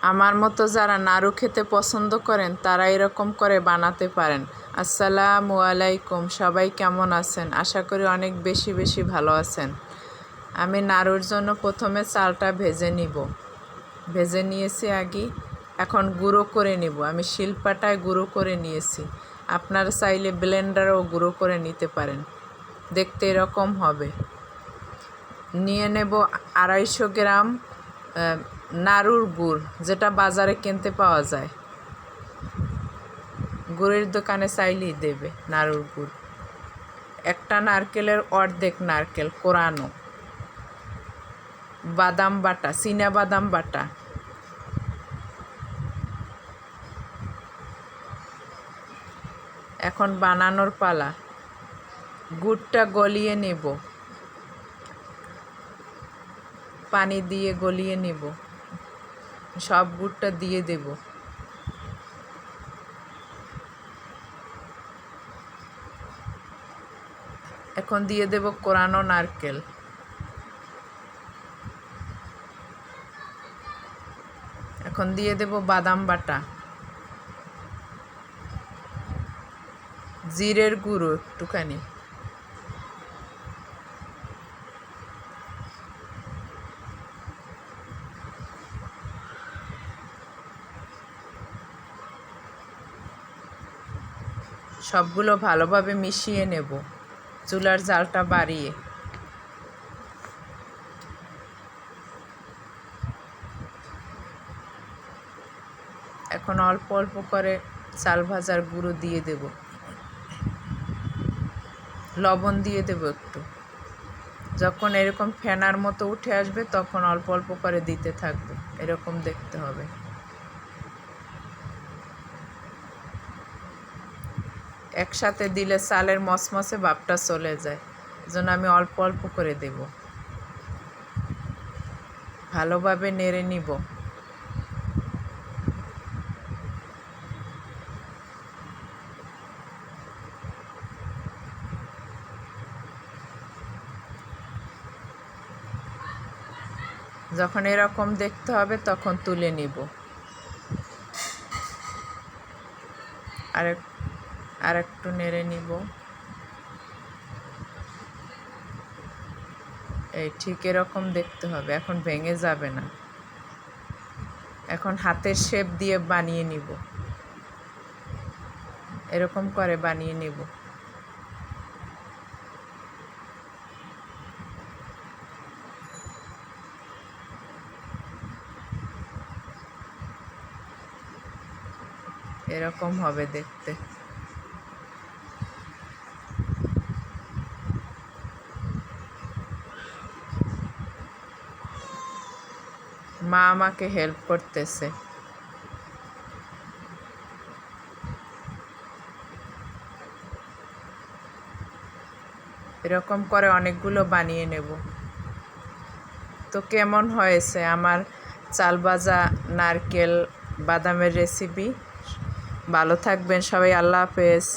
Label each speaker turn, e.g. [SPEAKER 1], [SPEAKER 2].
[SPEAKER 1] আমার মতো যারা নাড়ু খেতে পছন্দ করেন তারা এরকম করে বানাতে পারেন। আসসালামু আলাইকুম, সবাই কেমন আছেন? আশা করি অনেক বেশি বেশি ভালো আছেন। আমি নাড়ুর জন্য প্রথমে চালটা ভেজে নিয়েছি আগে। এখন গুঁড়ো করে নিব। আমি শিলপাটায় গুঁড়ো করে নিয়েছি। আপনারা চাইলে ব্লেন্ডারেও গুঁড়ো করে নিতে পারেন। দেখতে এরকম হবে। নিয়ে নেব 250 গ্রাম নাড়ুর গুড়, যেটা বাজারে কিনতে পাওয়া যায়। গুড়ের দোকানে চাইলেই দেবে নাড়ুর গুড়। একটা নারকেলের অর্ধেক নারকেল কোরানো, বাদাম বাটা, চীনা বাদাম বাটা, এখন বানানোর পালা। গুড়টা গলিয়ে নেব, পানি দিয়ে গলিয়ে নেব। সব গুড়টা দিয়ে দেব। এখন দিয়ে দেব কোরানো নারকেল। এখন দিয়ে দেব বাদাম বাটা, জিরের গুঁড়ো একটুখানি, সবগুলো ভালোভাবে মিশিয়ে নেব চুলার জালটা বাড়িয়ে। এখন অল্প অল্প করে চাল ভাজার গুঁড়ো দিয়ে দেব, লবণ দিয়ে দেব একটু। যখন এরকম ফেনার মতো উঠে আসবে তখন অল্প অল্প করে দিতে থাকবো। এরকম দেখতে হবে। একসাথে দিলে চালের মচমচে ভাবটা চলে যায়, এজন্য আমি অল্প অল্প করে দেব। ভালোভাবে নেড়ে নিব। যখন এরকম দেখতে হবে তখন তুলে নিব। আর একটু নেড়ে নিব। এই ঠিক এরকম দেখতে হবে, এখন ভেঙে যাবে না। এখন হাতের শেপ দিয়ে বানিয়ে নিব, এরকম করে বানিয়ে নিব। এরকম হবে দেখতে। মা আমাকে হেল্প করতেছে। এরকম করে অনেকগুলো বানিয়ে নেব। তো কেমন হয়েছে আমার চাল ভাজা নারকেল বাদামের রেসিপি? ভালো থাকবেন সবাই। আল্লাহ হাফেজ।